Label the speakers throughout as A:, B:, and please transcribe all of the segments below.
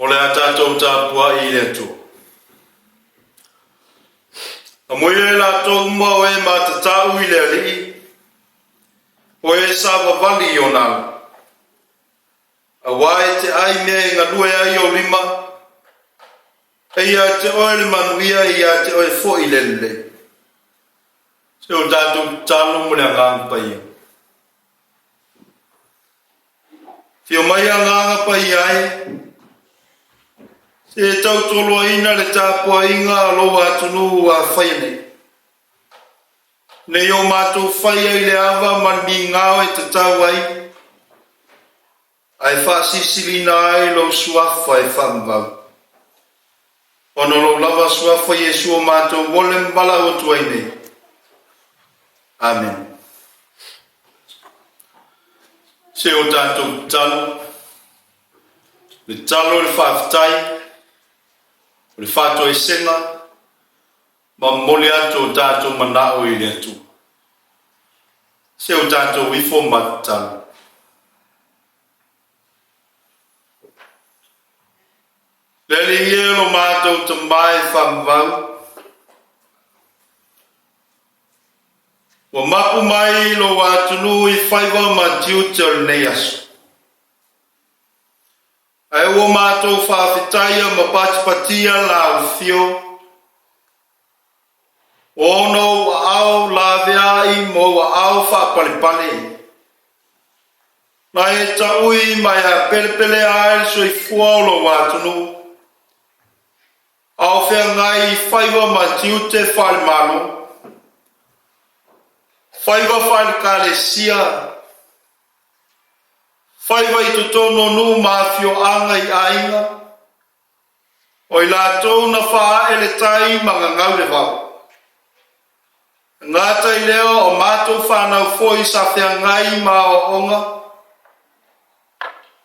A: o le atatou tapua I le atua. A moile la tau ma o e matatau I le alii, o e savavali o nana. A wae te ai mea ngā lue ai o lima, e ia te oe le manuia, ia te oe fo I lele. Se o tātou talo mo le anganga pa ia. Te o mai anganga pa ia e, se tau tolo ina le tāpua inga alo atunu a whaine. Ne o mātou whaia I le awa mani ngāo e te tau ai, ai whaasisilina ai lo suafa e whamvau. Ono lo lava suafa Yesu o mātou wole mbala o tuaine. Amen. Se o tātou talo, le talo le whaafitai, le whaato e senga, ma mole ato o tātou manao I le atu. Se o tātou wifo matalo. Lele ielo mātou te mai whamvau, wa mapu mai lo atunu I whaiwa matiu te o nei aso. Ai o mātou whaafitaia ma patipatia la o fio. Ono wa au la veai mo wa au whaapalipale. Na e taui mai a pelepele ae so I fuolo wa atunu. Au whea ngai whaiwa matiu te whalimalo. Whaiwa whalikalesia. Whaiwa I tutono nu mafio anga I ainga. O I lātou na wha ele tai mga ngau le wau. Ngata I leo o mātou whanau foi sa whea ngai ma o onga.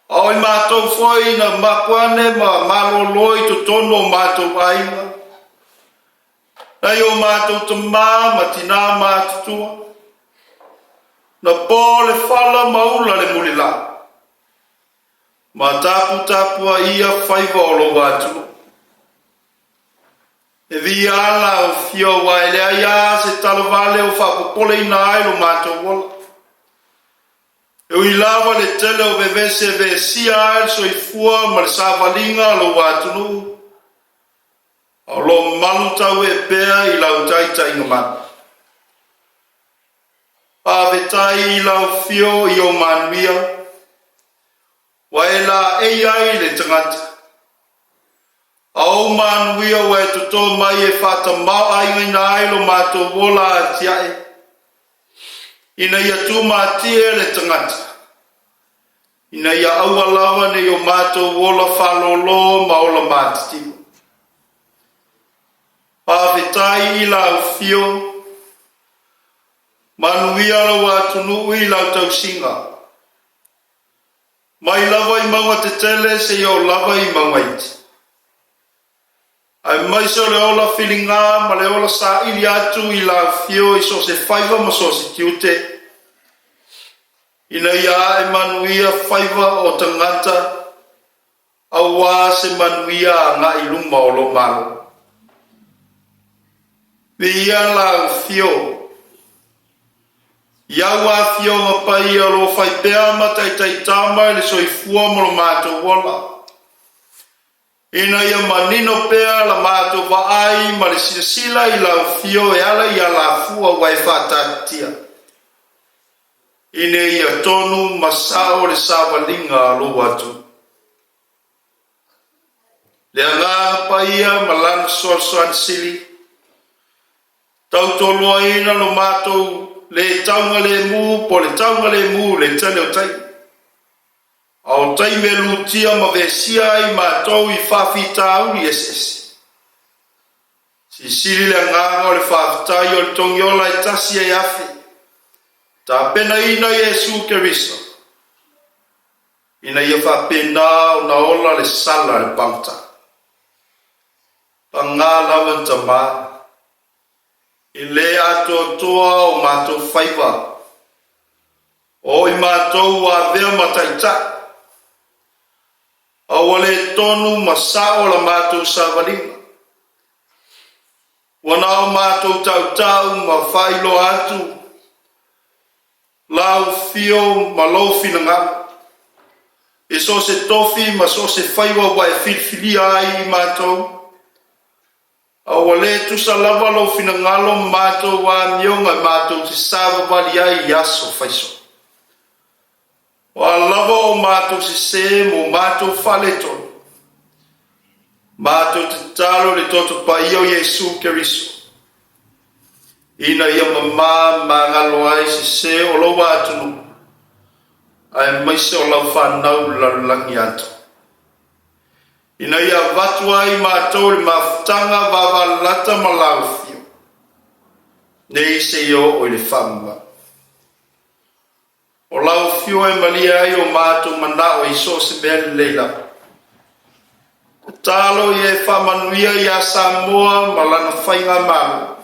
A: O I mātou foi na mapuane ma maloloi tutono mātou ainga. Nai o mātou te mā matina mātutua. Na pole fala maula le mulila. Ma tapua ia whaiva o lo watu. E vi ala o fio wa ele aia se talo vale o whakopole ina ai lo mātou wola. E ui lava le tele o vevese ve sia ai so I fua ma le savalinga lo watu nu. O lo malutau e pea I lau taita inga manu. Pavetai I lau fio I o manuia. Wa e la ei ai le tangata. A o manuia wa e tuto mai e whata mau ai na ai lo mātou wola atiae. Ina ia tu mātie le tangata. Ina ia aua lawa ne o mātou wola whalolo ma o la mātitimu. Pavetai I lau fio. Manuia lo atunu I lau tau singa. Mai lava I maua te tele se o lava I maua iti. Ai mai so le ola whilinga ma le ola sa ili atu I lau fio I so se whaiva ma so se tiute. Ina ia e manuia whaiva o tangata. Awa se manuia nga I luma o lo malo. Ia lau fio. Iaua fio ma pai a lo fai pea ma tai tama le so I fua mo lo mātou wola. Ina ia manino pea la mātou wa ai ma le sila I lau fio e ala I ala fua wai whatatia. Ina ia tonu masao le savalinga lo watu. Le anga pai a malan soan sili. Tau tolua ina lo mātou le taunga le mu, po le taunga le mu, le tane o tai. Au tai me lutia ma vesia I mātou I whawhita au ni SS. Si siri le nganga o le whawhitai o le tongiola I tasi e afi. Ta pena ina Yesu Keriso. Ina ia whapena o na ola le sala le pauta. Panga lawan tamaa. I le ato toa o mātou whaiva. O I mātou a vea mataita. Awale tonu masao la mātou savalinga. Wana o mātou tau ma whailo atu. Lau fio ma lofi na ngā. E so se tofi ma so se whaiwa wa e whilwhilia ai mātou. Awale tu sa lava lofi na ngalo mātou wa mionga mātou te sāwa wali ai yaso whaiso. Wa lava o mātou se mo mātou whale tonu. Mātou te talo le toto pa iyo Yesu Keriso. Ina ia mamā ngalo ai se o lo atunu. Ai maise o lau whanau lalangi atu. Ina ia watu ai mātou le mawhtanga wawa malau fio. Nei se io o le whamba. O lau fio e malia ai o mātou manao i so se mea leila. Talo ye whamanuia ia Samoa malana whainga mau.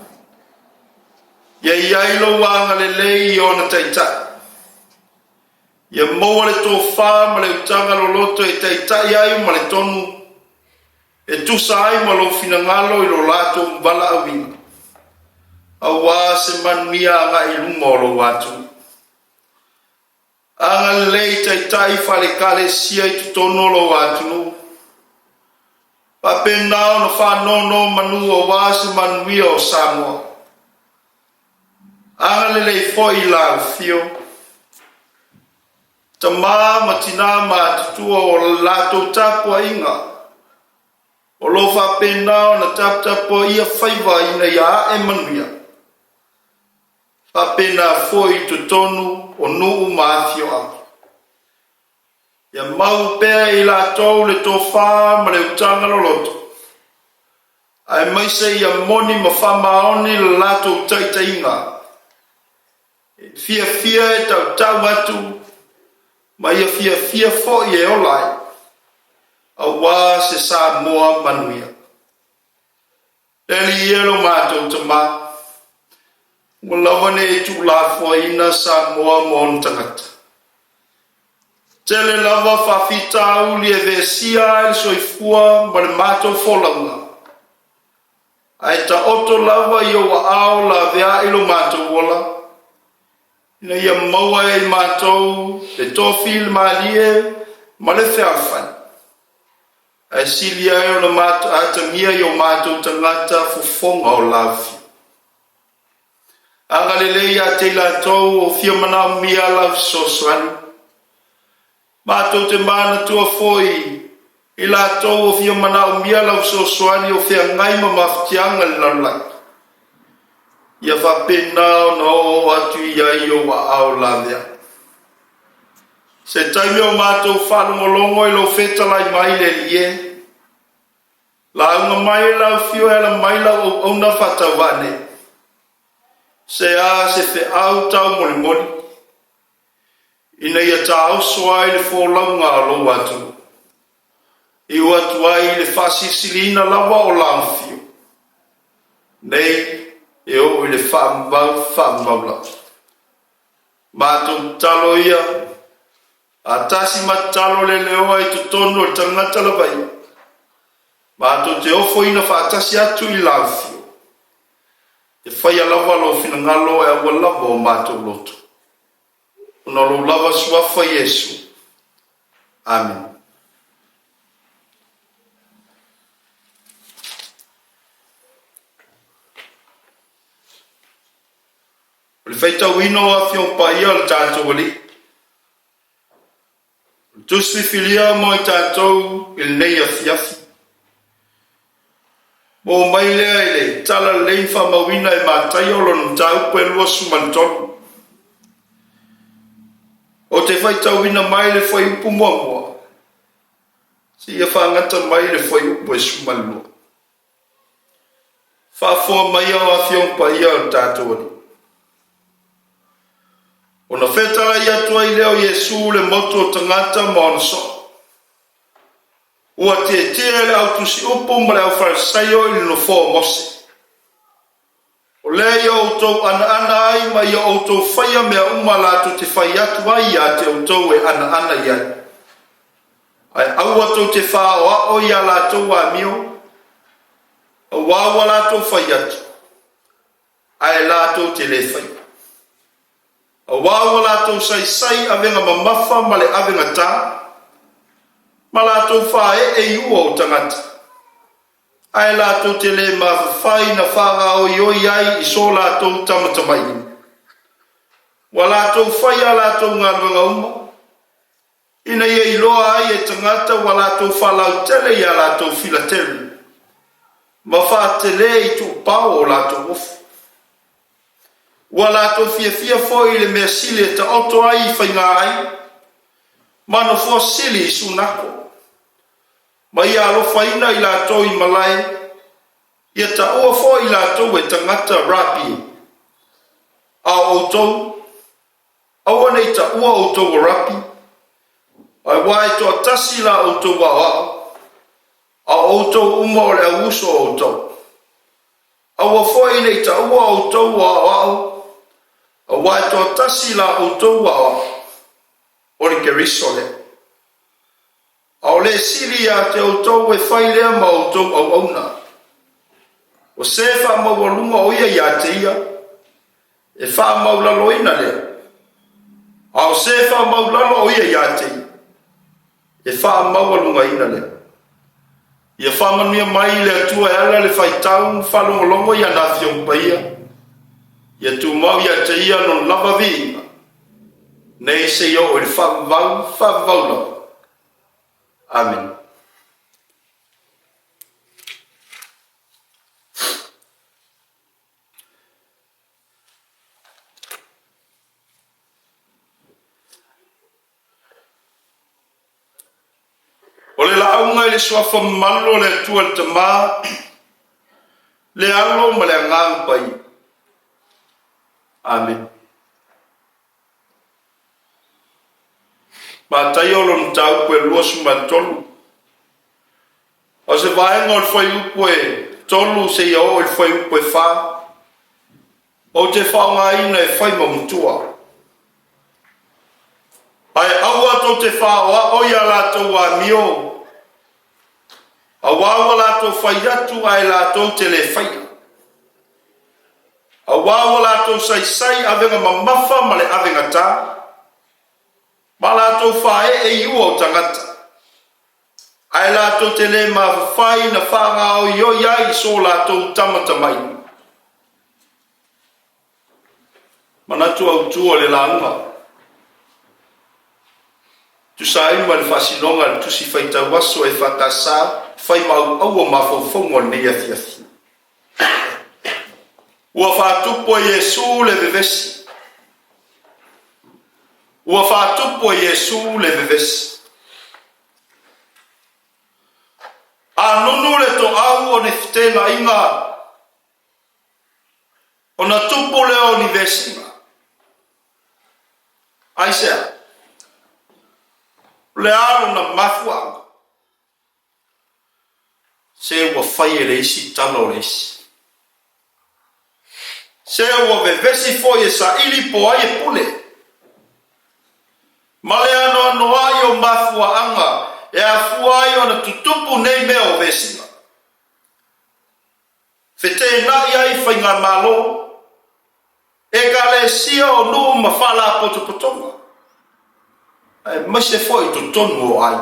A: Ye iailo wanga le lei i ona taitai. Ye moa le tō whā ma le utanga lo loto e taitai ai ma le tonu. E tusa ai ma lo fina ngalo i lo lato mbala awina. Awa se manuia anga i lungo lo watu. Anga le lei taitai whale kale sia i tutono lo watu. Papenao no whanono manu o wase manuia o Samoa. Anga le lei foi la fio. Tamā matina mātutua o lato tapua inga. O lo whapenao na tapua ia whaiva ina ia e manuia. Whapena foi tutonu o nuu māthio au. Ia mau pēr i lato le tō whā ma le utanga lo loto. Ai maise ia moni ma whamaoni le lato taita inga. Fia e tau atu. Ma ia fia fo i e olai. A wā se Samoa manuia. Eli ielo mātou tamā. Malawane e tu la fo ina Samoa mon tangata. Tele lava whawhita uli e vesia e soifua ma le mātou wholaunga. Ai ta oto lava i o wa ao la vea ilo mātou wola. Ina ia maua e mātou, le tofi le maalie, ma le whiawhani. Ai silia e o na mātou, atamia i o mātou tangata fufonga o lafi. Anga le leia te lātou o fia mana mia lafi soswani. Mātou te mana tua foi, i lātou o fia mana mia lafi soswani o fia ngaima maftianga le lalai. Ia whapenao no o atu ia i o wa ao lavea. Se taime o mātou whanumolongo i lo whetalai mai le lie. La unga mai lau fio e la mai lau o una whatawane. Se a se whe au tau moli moli. Ina ia ta au soai le wholaunga a lo atu. I o atu ai le whasisilina lawa o lau fio. Nei, e o le whaambau la. Mātou talo ia, a tasi matalo le leoa i tutono le tangata la vai. Mātou te ofo ina whaatasi atu i laufio. E whaia lawa lo fina ngalo e awa lawa o mātou loto. Una lo lawa suafa Yesu. Amen. Le feita wino a fion pa ia le tātou wali. Tuswi filia mo i tātou il nei afiafi. Mo mai lea i le tala leifa mawina e mātai o lonu tau pelua sumantonu. O te feita wina mai le fai upu mua mua. Si ia whangata mai le fai upu e sumalua. Whafua mai au a fion pa ia le tātou wali. Ona whetara i atua i leo Yesu le motu o tangata maona so. Ua te le au tusi upu ma le au farisaio i no fō mose. O le i outou ana ai ma i outou whaia mea umalato te whai atu ai a te outou e ana i ai. Ai au Aua tau te wha o ia la tau wa mio. Awa la tau whai atu. Ai la tau te le whai. Awa la tau sai avenga mamafa ma le avenga tā. Ma la tau whae e iua o tangata. Ai la tau te le mawhai na whara o ioi ai iso la tau tamatamai. Wa la tau whai a la tau ngā runga uma. Ina ia iloa ai e tangata wa la tau whalau tele i a la tau filateri. Ma wha te le i tu pao o la tau ofu. Wa la tau fia foi le mea sili e ta oto ai i whainga ai. Mano fua sili i sunako. Ma ia alo whaina i la tau i malai. Ia ta ua foi i la tau e tangata rapi. A o tau. Awa nei ta ua o tau rapi. Ai wai to tasi la o tau wa a o tau uma o le auso o tau. Awa foi nei ta ua o tau wa a wai to tasi la o tau wa o le kerisole. A o le siri a te o tau e whai lea ma o tau au auna. O se wha mawalunga o ia i a te ia. E wha maulalo ina lea. A o se wha maulalo o ia i a te ia. E wha mawalunga ina lea. Ia wha manuia mai le atua e ala le whai tau whalongolongo ia na fiong paia. Ia tu mau ia te ia non lava vinga. Nei se yo o le wha vau. Amen. O le launga i le suafa malo le atua le tama, le alo ma le angang pai. Amen. Ma tai o lon tau koe luasu ma tolu. O se vaenga o le whai upo e tolu se ia o le whai upo e wha. O te whaunga ina e whai mamutua. Ai aua to te whaoa o ia lātou a mio. A wawa lātou whai atu ai lātou te le whai. A wawa lātou sai avenga mamafa ma le avenga tā. Ma lātou whae e iua o tangata. Ai lātou te le mawhai na whanga o ioi ai so lātou tamatamai. Manatu au tua le launga. Tu sai ma le fasilonga le tusi faita waso e whakasa fai mau au o mawhauwhaunga nei afiafi. Ua whātupo Yesu le vevesi. Ua whātupo Yesu le vevesi. A nunu le to au o ne fitena inga. O na tupo le o ni vesinga. Aisea. Le alo na mafuanga. Se ua whai e reisi tano reisi. Se ua vevesi foi e sa ili po ai e pule. Ma le ano ai o mafuanga e a fuai o na tutupu nei mea o vesinga. Fete nai ai whainga malo. E ka le sia o nuu mawhala potopotonga. Ma se foi to tonu o ai.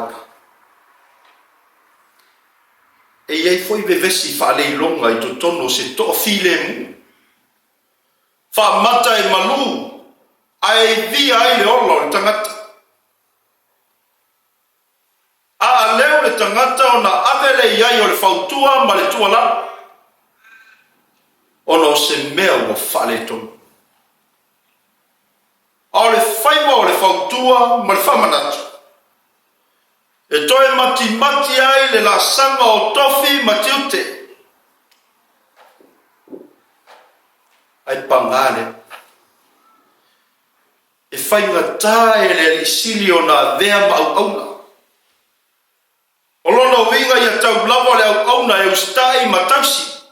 A: E iei foi vevesi whaalei longa i to tonu se to file mu. Wha mata e malu. Ai via ai le olo le tangata. A leo le tangata o na avele iai o le whautua ma le tua la. Ono se mea o whaale tonu. A le whaiwa o le whautua ma le whamanatu. E toe mati ai le la sanga o tofi matiute. Ai pangale. E whainga tā e le isili o na vea ma au auna. O lona winga ia tau lava le au auna e ustai matausi.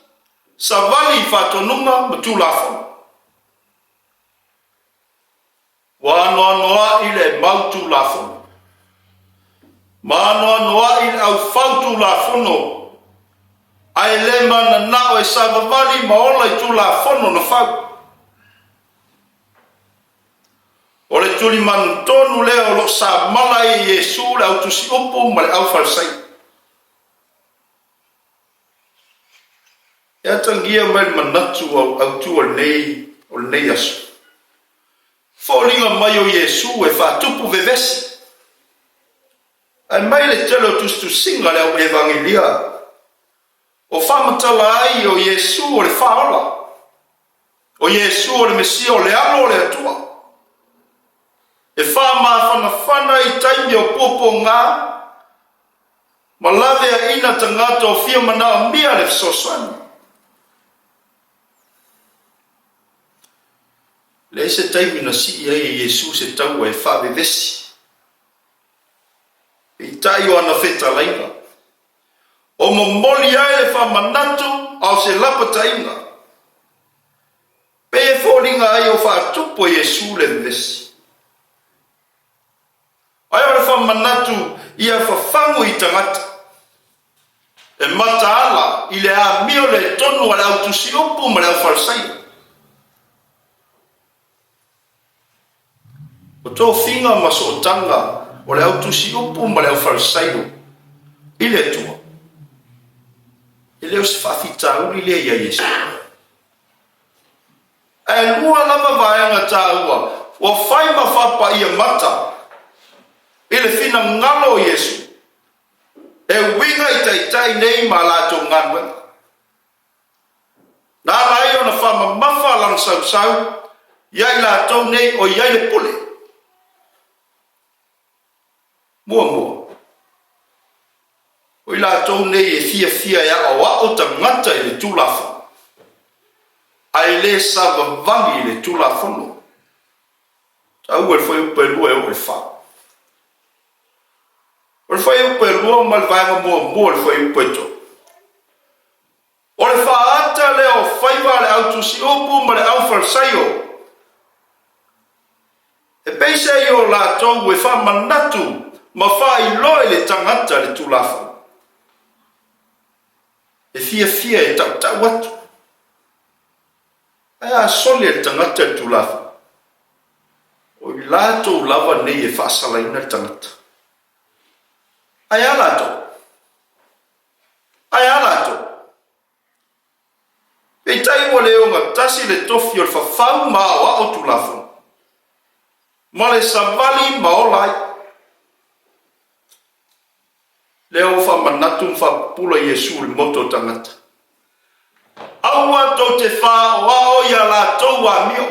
A: Sa vali i whatonunga ma tūlafona. Wa anoa i le mautu lafo. Manoa noa il au fautu la fono. Ai le mana nao e savavali maola i tu la fono na fau. O le tuli manu tonu leo lo sa mala i Yesu le au tusi upu ma le au falsai. Ea tangia mai manatu au tu o nei asu. Fōlinga mai o Yesu e whātupu vevesi. Ai mai le telo tustu singa le au evangelia. O whamatala ai o Yesu o le whaola. O Yesu o le Mesia o le alo o le atua. E whana i taimi o popo ngā. Ma lave a ina tangata o fia mana mia le fsoswani. Le se taimi na si ia e Yesu se tau e whavevesi. I tai o ana wheta lainga. O momoli ai le whamanatu au se lapa tainga. Pe e fōringa ai o whātupo Yesu le vesi. Ai o le whamanatu ia whawhangu i tangata. E mata ala i le a mio le tonu ale au tusi upu ma le au whalsaia. O tō whinga ma so tanga o le au tusi upu ma le au whalsaio. I le tua. I leo se whawhitau li le ia Yesu. E lua lava vaenga tā ua. O whai ma whapa ia mata. I le whina ngalo Yesu. E winga i taitai nei ma lato nganwenga. Nā rai o na whama mawha lang sau. Iai lato nei o iai le pule. Mua. O i lato nei e fia ia o tangata i le tulafa. Ai le savavangi i le tulafono. Tau e whai upe lua e o e wha. O le whai upe lua ma le vaenga mua le whai upe to. O le wha ata le o whaiva le au tusi upu ma le au whalsaio. E peisa i o lato e wha manatu ma wha i loe le tangata le tulafa. E fia e tau atu. Ai a soli e tangata le tulafa. O i lato lava nei e whaasalaina le tangata. Ai a lato. E tai mo leo nga tasi le tofi o le whawhau maa o tulafa. Ma le savali maolai. Leo wha manatu wha pula Yesu le moto tangata. Aua tau te wha wao ia la tau wa mio.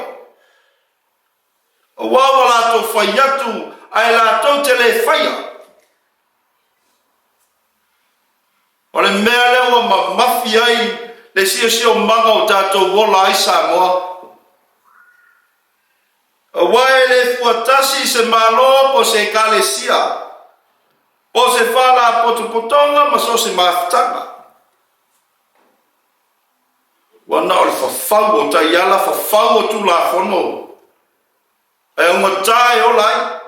A: Wawa la tau whaiatu ai la tau te le whaia. O le mea lewa ma mafi ai le sio manga o tātou wola ai Samoa. Wae le fuatasi se malo po se kalesia. O se fala potopotonga ma so se maftanga. Wana o le whawhau o tai ala whawhau o tu la whono. E unga tae o lai.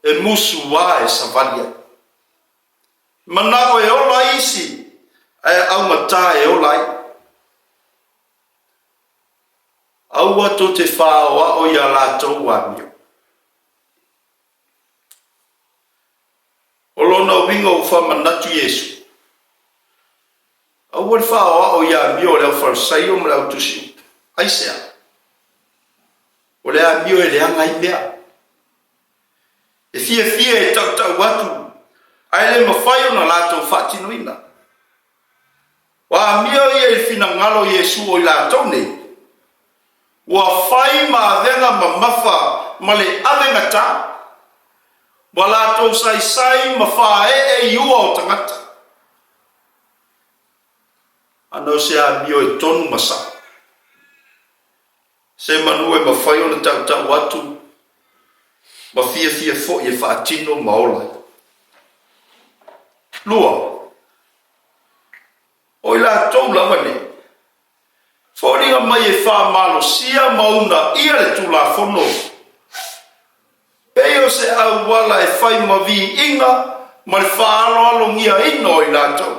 A: E musu wa e savalia. Manako e o lai isi. E unga tae o lai. Aua to te whaoa o ia lātou wāmio. O lona winga o whamanatu Yesu. Aua whaoa o ia mio leo wharsai o mreo tusi. Aisea. O lea mio e lea ngai mea. E fia e tau watu. Ai le mawhai o na lātou whatinuina. Wa mio ia e fina ngalo Yesu o i lātou nei. Wa fai ma venga ma mafa ma le avenga ta. Wa lato sai ma fa e iua o tangata. Ano se a mio e tonu masa. Se manu e ma fai o na tau watu. Ma fia fo e fa atino maola. Lua. O ila tau lava ne. Fōringa mai e wha malo sia mauna ia le tula whono. Peo se au wala e whai ma vi inga, ma le whaalo alongia ino i lātou.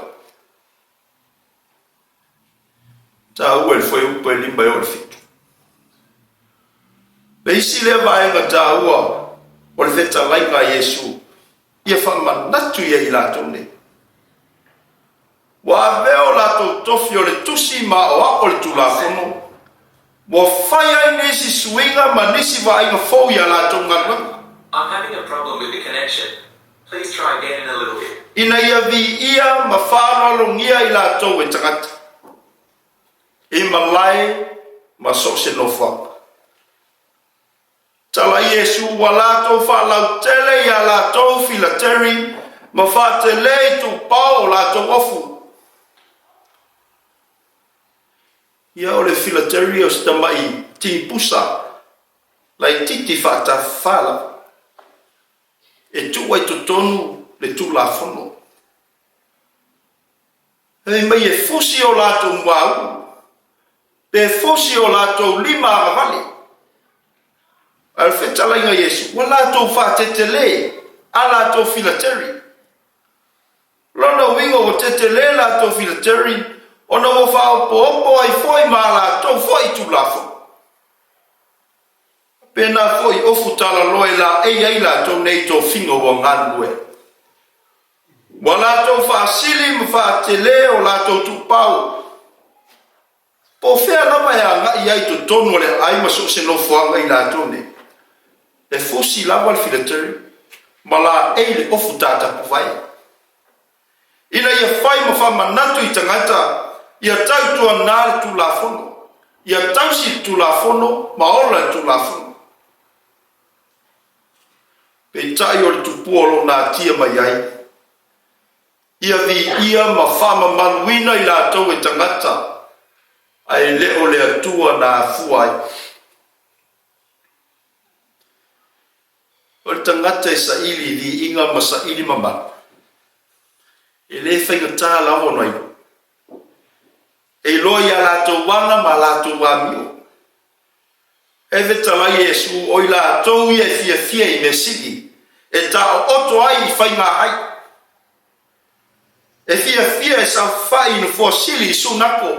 A: Ta ua le whai upa e limba e o le fitu. Le isi le vaenga ta ua o le wheta lainga Yesu, ia whamanatu ia i lātou ne. Wa veo lātou tofi o le tusi ma o le tulafono, wa whai ai nisi suinga ma nisi vaenga fau ia lātou ngalanga.
B: I'm having a problem with the connection. Please try again in a little bit.
A: Ina ia vi ia ma whānalongia i lātou e tangata. I malai ma sokse no whaka. Tala Yesu wa lātou whalau tele ia lātou filateri ma whātele i tu pao lātou ofu. Ia o le filateri o stamai ti pusa lai titi whata whala. E tu wai tu tonu le tu la fono. E mai e fusi o lātou mwau, pe fusi o lātou lima avali. Al whetalainga Yesu, wa lātou whātetele, a lātou filateri. Lona wingo o tetele lātou filateri, ona wo whao po opo ai foi ma lātou foi tu la fono. Pena foi ofu tala loe la e ai lātou nei tō whingo wa nganue. Wa lātou whaasili ma whaatele o lātou tupau. Po whea nama ea ngai ai to tonu le ai ma so se no whaanga i lātou ne. E fusi lawa le filateri, ma la e le ofu tata puvai. Ina ia whai ma whamanatu i tangata, ia tautua nāle tu la fono. Ia tausi tu la fono, ma ola tu la fono. Pe tai o le tupuolo nā tia mai ai. Ia vi ia ma whama manuina i lātou e tangata. Ai leo le atua nā fuai. O le tangata e sa ili di inga ma sa ili mama. E le whainga tā lawa noi. E loi a lātou wanga ma lātou wamio. E vetala Yesu o i lātou i e fia i me sigi. E ta o oto ai i whainga ai. E fia e sa whai no fosili i sunako.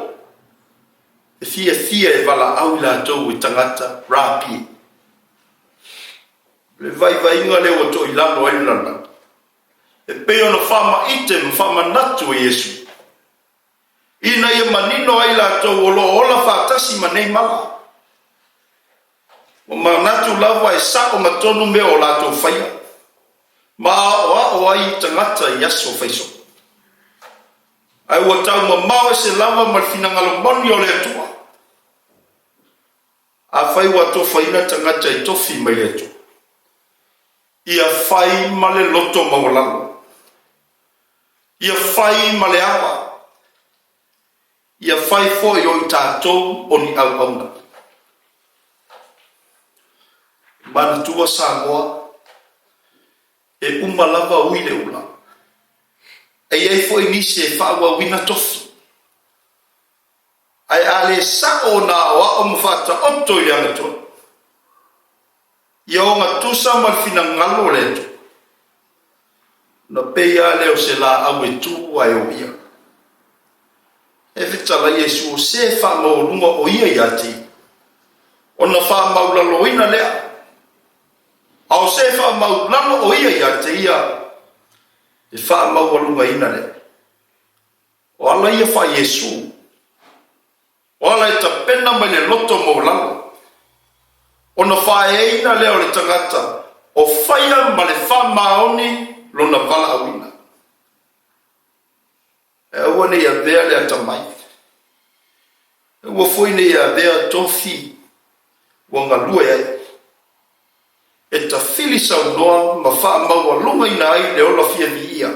A: E fia e wala au i lātou i tangata rapi. Le vai inga le o to i lalo ai lana. E peo na whama ite ma whama natu e Yesu. Ina ia manino ai lātou o lo ola whātasi ma nei mala. Ma natu lava e sako matonu me o lātou whaia. Ma o ai tangata i aso whaiso. Ai ua tau ma mau se lava ma finangalo moni o le atua. A whai ua to whaina tangata i tofi mai atua. Ia whai ma le loto maulalo. Ia whai ma le awa. Ia whai foi o i tātou o ni au auna. Manatua Samoa e umalava uile ula. E ei foi nisi e whaua wina tofi. Ai ale sao na wa o mwhata oto i angatua. Ia o ngā tusa marfina ngalo leto. Na peia leo se la au e tu ai o ia. E vitala Yesu o se wha maurunga o ia i ati. O na wha maulaloina lea. Ao se wha maulano o ia i ati ia. E wha maulunga ina lea. O ala ia wha Yesu. O ala e ta pena mai le loto maulano. O na wha e ina leo le tangata. O whaia ma le wha maoni lo na vala awina. E ua ne ia vea le atamai. E ua foi ne ia vea tofi. Ua ngalua ai. E ta fili sau noa ma wha maua lunga ina ai le ola fia vi ia.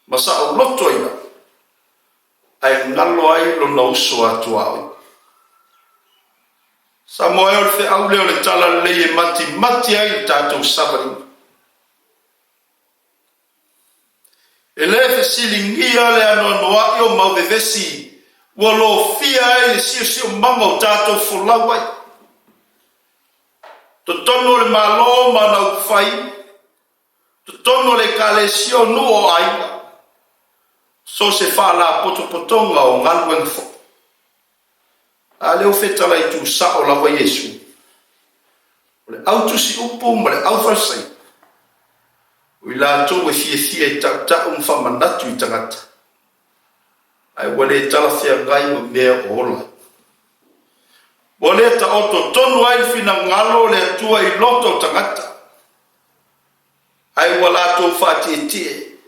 A: Ma sa au loto ina. Ai ngalo ai lo na uso atua ai. Sa moe o le fe au leo le tala le e mati ai tātou sabari. E le fe silingia le anoa noa i o mau vevesi. Ua lo fia ai le sio manga o tātou fulau ai. to tono le malo mana fai, to tono le kalesio nuo ai, so se fa la potopotonga o ngalwen fo. A leo feta la itu sa o lava Yesu. O le autu si upu ma le au farsai. O i la tō e fie e ta whamanatu i tangata. Ai wale tala fia ngai ma mea o ola. Wale ta oto tonu ai fina ngalo le atua i loto tangata. Ai wala tō whati e tie.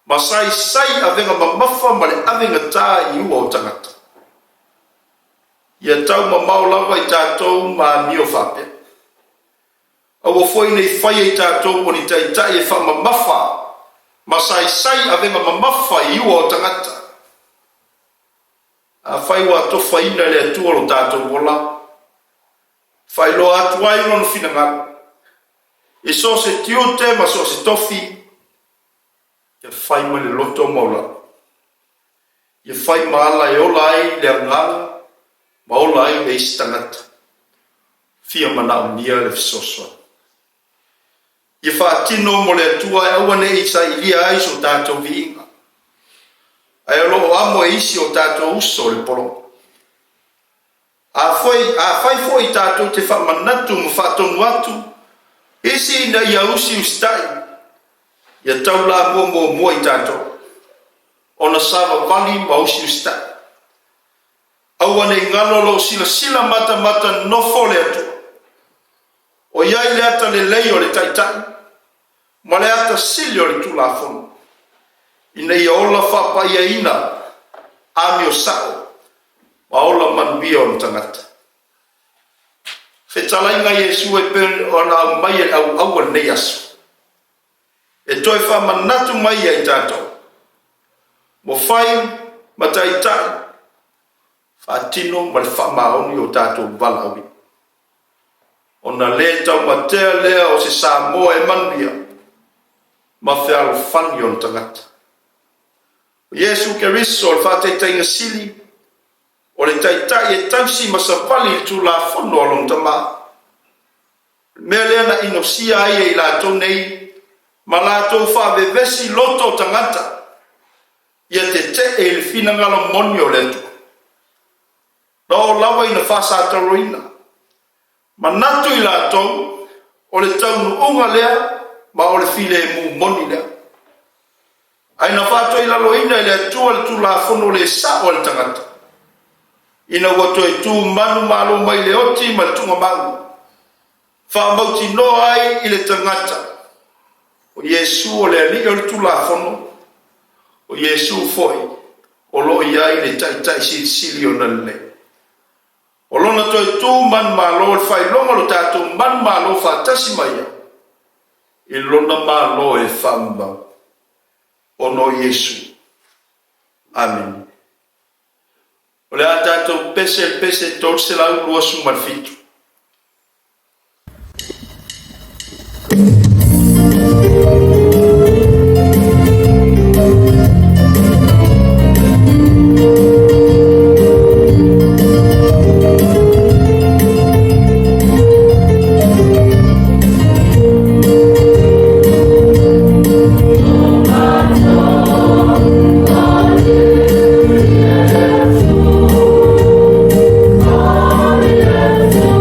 A: Masai sai avenga mamafa ma le avenga tā i ua o tangata. Ia tau ma maulawa i tātou ma nio whapea. Awa foi nei whai i tātou o ni tai e wha mamafa. Masai sai avenga mamafa i ua o tangata. A whai wa tofa ina le atua lo tātou wola. Whai lo atu ai lonu fina ngana. E so se tiute ma so se tofi. Ia whai ma le loto maula. Ia whai ma ala e ola ai le angala. Ma ola ai le istangata. Fia mana o nia le fisoswa. Ia whaatino mo le atua e awane i sa ilia ai so tātou viinga. Ai alo o amo e isi o tātou uso le polo. A whai foi tātou te whamanatu mo whaatonu atu. Isi na ia usi ustai. Ia tau la mua i tātou. Ona sawa vali ma usi ustai. Awane ngalolo sila mata nofo le atu. O iai le ata le lei o le taitai. Ma le ata sili o le tulafono. Ina ia ola whapaia ina. Ami o sao. Ma ola manbia o tangata. Whetalai ngai Yesu e pere o na mai e au aua nei asu. E toi whamanatu mai ai tātou. Mo whai ma taitai. Whaatino ma le whamaoni o tātou valawi. O na le tau matea lea o se Samoa e manbia. Ma whialo whani o tangata. O Yesu ke riso o le whaateitai nga sili. O le taitai e tausi ma sa pali tu la fono o lom tama. Mea lea na inosia ai e la tonei. Ma la tau whaavevesi loto tangata. Ia te e le fina ngalo moni o le tu. No lawa ina whasa ataroina. Ma natu i la tau. O le taunu unga lea. Ma o le file e mu moni lea. Aina whato i laloina i le atua le tu la fono le sa o le tangata. Ina wato e tu manu malo mai le oti ma le tunga mau. Wha mauti no ai i le tangata. O Yesu o le ali o le tu la fono. O Yesu foi. O lo iai le tai sili o na le. O lona toi tu man malo le fai longa lo tato man malo fa tasi mai. I lona malo e famba. O no Yesu. Amen. O le atato pese tol se la lua su malfitu.
C: Oh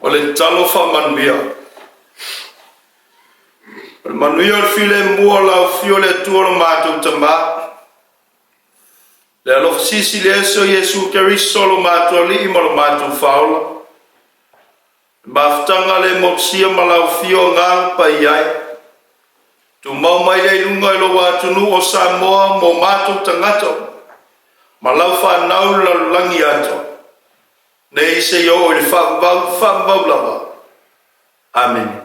A: O le talo whamanuia. O le manuia o file mua lau fio le tua lo mātou tama. Le alof sisi le eso Yesu Keristo lo mātou li ima lo mātou whaola. Maftanga le moksia malau fio ngang pa iai. Tu mau mai le lunga ilo watunu o Samoa mo mātou tangato. Malau whanau la langi ato. Nei se yo o le whambau lava. Amen.